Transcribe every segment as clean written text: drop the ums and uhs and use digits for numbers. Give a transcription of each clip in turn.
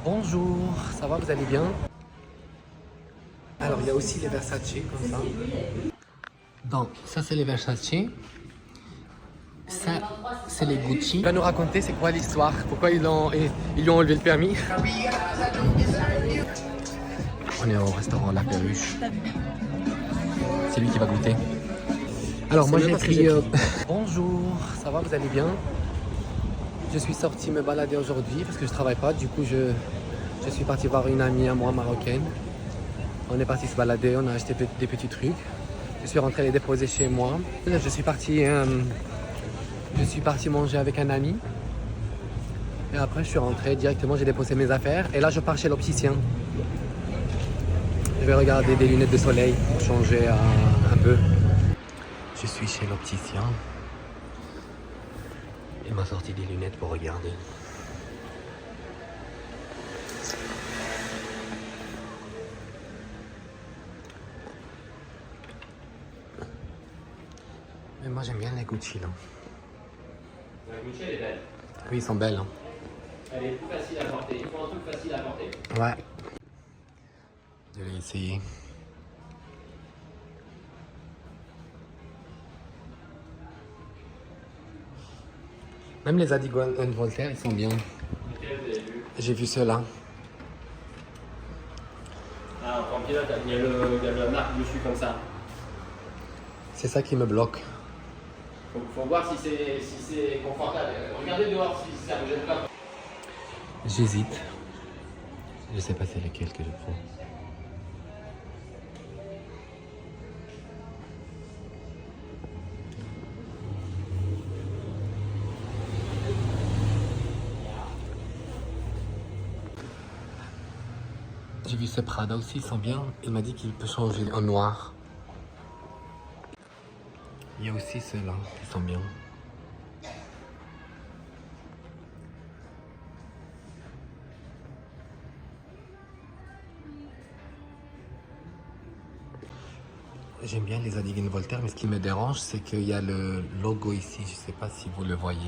Bonjour, ça va, vous allez bien? Alors, il y a aussi les Versace, comme ça. Donc, ça, c'est les Versace. Ça, c'est les Gucci. Il va nous raconter c'est quoi l'histoire, pourquoi ils lui ont enlevé le permis. On est au restaurant La Perruche. C'est lui qui va goûter. Alors, moi, j'ai pris... Bonjour, ça va, vous allez bien? Je suis sorti me balader aujourd'hui parce que je travaille pas. Du coup, je suis parti voir une amie à moi marocaine. On est parti se balader, on a acheté des petits trucs. Je suis rentré les déposer chez moi. Je suis parti manger avec un ami. Et après, je suis rentré directement, j'ai déposé mes affaires. Et là, je pars chez l'opticien. Je vais regarder des lunettes de soleil pour changer un peu. Je suis chez l'opticien. Il m'a sorti des lunettes pour regarder. Mais moi j'aime bien les Gucci là. La Gucci elle est belle. Oui, ils sont belles. Hein. Elle est plus facile à porter. Il faut un truc facile à porter. Ouais. Je vais essayer. Même les Adigo Voltaire, ils sont bien. Lesquels vous avez vu? J'ai vu ceux-là. Ah, en pilote, il y a la marque dessus comme ça. C'est ça qui me bloque. Faut voir si c'est confortable. Regardez dehors si ça ne vous gêne pas. J'hésite. Je sais pas c'est lesquels que je prends. J'ai vu ce Prada aussi, ils sont bien. Il m'a dit qu'il peut changer en noir. Il y a aussi ceux-là qui sont bien. J'aime bien les Adidas Voltaire, mais ce qui me dérange, c'est qu'il y a le logo ici. Je ne sais pas si vous le voyez.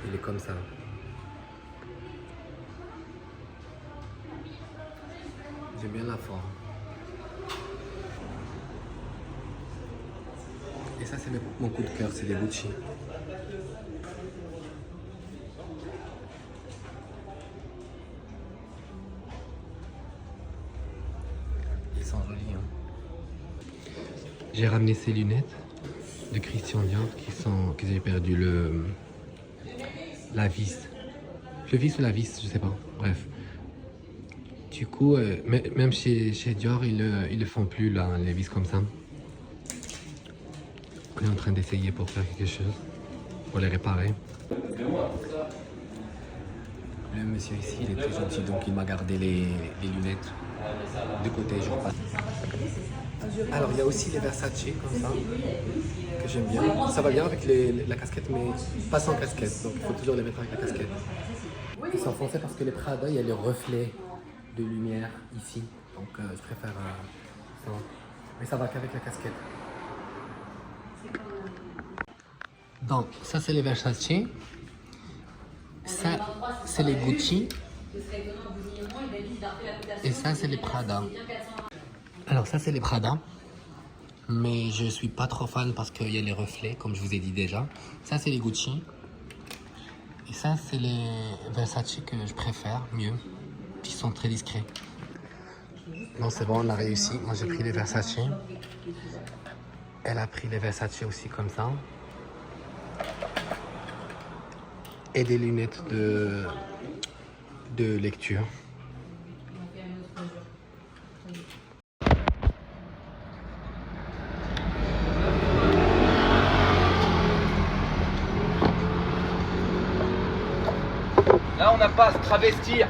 Il est comme ça. J'aime bien la forme. Et ça, c'est mon coup de cœur, c'est les Gucci. Ils sont jolis. Hein. J'ai ramené ces lunettes de Christian Dior que j'ai perdu la vis. Le vis ou la vis, je sais pas. Bref. Du coup, même chez Dior, ils le font plus, là, les vis comme ça. On est en train d'essayer pour faire quelque chose, pour les réparer. Le monsieur ici, il est très gentil, donc il m'a gardé les lunettes de côté, je repasse. Alors, il y a aussi les Versace, comme ça, que j'aime bien. Ça va bien avec la casquette, mais pas sans casquette, donc il faut toujours les mettre avec la casquette. Ils sont foncés parce que les Prada, il y a le reflet de lumière ici, donc je préfère ça. Mais ça va qu'avec la casquette. Donc, ça c'est les Versace. Ça, c'est les Gucci. Et ça, c'est les Prada. Alors, ça, c'est les Prada. Mais je suis pas trop fan parce qu'il y a les reflets, comme je vous ai dit déjà. Ça, c'est les Gucci. Et ça, c'est les Versace que je préfère mieux. Qui sont très discrets. Non, c'est bon, on a réussi. Moi, j'ai pris les Versace. Elle a pris les Versace aussi, comme ça. Et des lunettes de lecture. Là, on n'a pas à se travestir.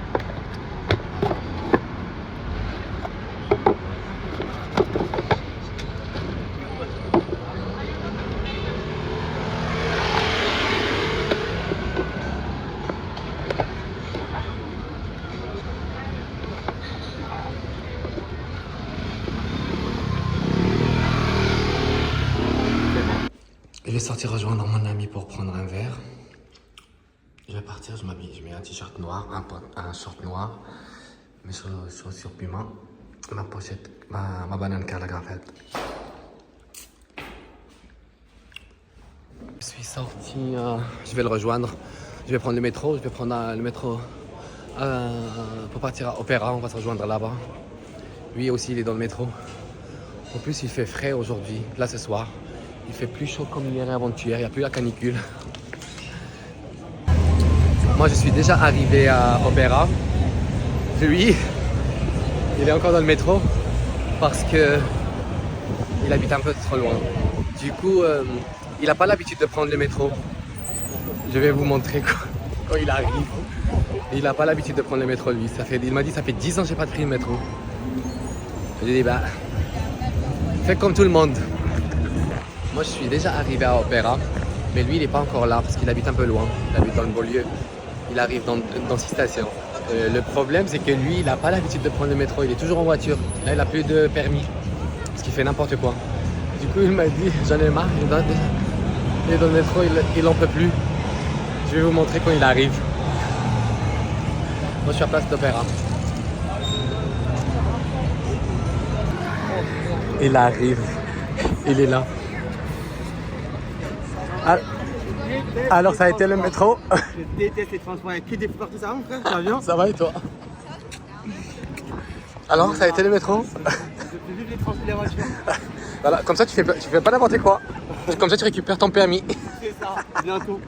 Je vais sortir rejoindre mon ami pour prendre un verre. Je partir, je m'habille. Je mets un t-shirt noir, un short noir, mes chaussures Puma, ma pochette, ma banane Karl Lagerfeld. Je suis sorti, je vais le rejoindre. Je vais prendre le métro, le métro pour partir à Opéra. On va se rejoindre là-bas. Lui aussi, il est dans le métro. En plus, il fait frais aujourd'hui, là ce soir. Il fait plus chaud comme hier et avant-hier, il n'y a plus la canicule. Moi, je suis déjà arrivé à Opéra. Lui, il est encore dans le métro parce que il habite un peu trop loin. Du coup, il n'a pas l'habitude de prendre le métro. Je vais vous montrer quand il arrive. Il n'a pas l'habitude de prendre le métro, lui. Il m'a dit, ça fait 10 ans que je n'ai pas pris le métro. Je lui ai dit, bah, fais comme tout le monde. Moi, je suis déjà arrivé à Opéra, mais lui, il n'est pas encore là parce qu'il habite un peu loin. Il habite dans le banlieue. Il arrive dans 6 stations. Le problème, c'est que lui, il n'a pas l'habitude de prendre le métro. Il est toujours en voiture. Là, il n'a plus de permis parce qu'il fait n'importe quoi. Du coup, il m'a dit, j'en ai marre. Il est dans le métro, il n'en peut plus. Je vais vous montrer quand il arrive. Moi, je suis à Place d'Opéra. Il arrive. Il est là. Alors, ça a été le métro. Je déteste les transports, il y a que des fous partout, ça va mon frère? Ça va bien? Ça va et toi? Alors, ça a été le métro? Je peux vivre les transports, les voitures. Voilà, comme ça tu fais pas n'importe quoi. Comme ça tu récupères ton permis. C'est ça, bientôt.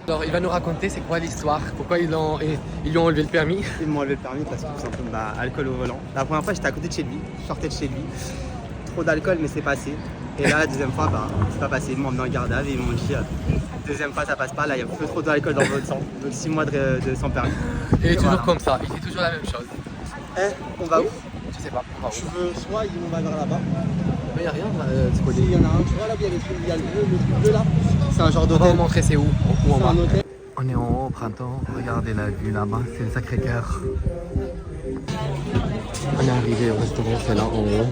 Alors il va nous raconter c'est quoi l'histoire, pourquoi ils lui ont enlevé le permis. Ils m'ont enlevé le permis parce que tout simplement, alcool au volant. La première fois j'étais à côté de chez lui, je sortais de chez lui. Trop d'alcool mais c'est passé. Et là la deuxième fois, c'est pas passé. Ils m'ont emmené en garde à vue et ils m'ont dit deuxième fois ça passe pas, là il y a peu trop d'alcool dans votre sang. Donc 6 mois de sans permis. Et toujours voilà. comme ça, il fait toujours la même chose. On va où? Je sais pas, on va où? Je veux soit on va vers là-bas. Mais il n'y a rien de ce côté. Il y en a un, tu vois là où il y a le truc bleu là. C'est un genre On va d'hôtel. vous montrer c'est où en C'est bas. un hôtel. On est en haut au printemps, regardez la vue là-bas, c'est le Sacré-Cœur. On est arrivé au restaurant, c'est là en haut,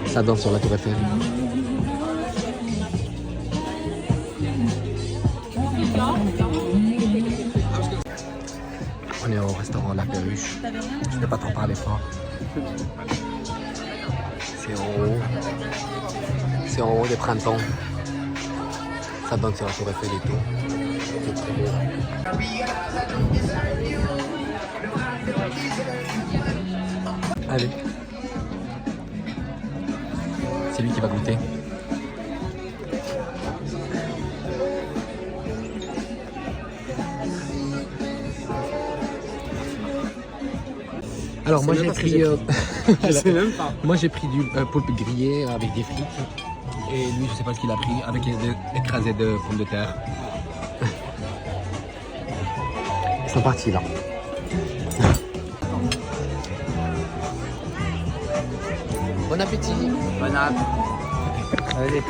ça danse sur la Tour Eiffel. On est au restaurant La Perruche, je ne vais pas t'en parler fort. C'est en haut des printemps, ça donne sur la Tour Eiffel et tout. C'est très beau. Allez. C'est lui qui va goûter. Alors moi j'ai pris, Je sais même pas. moi j'ai pris du poulpe grillé avec des frites et lui je sais pas ce qu'il a pris avec écrasé de pommes de terre. Ils sont partis là. Bon appétit. Bon app. Allez.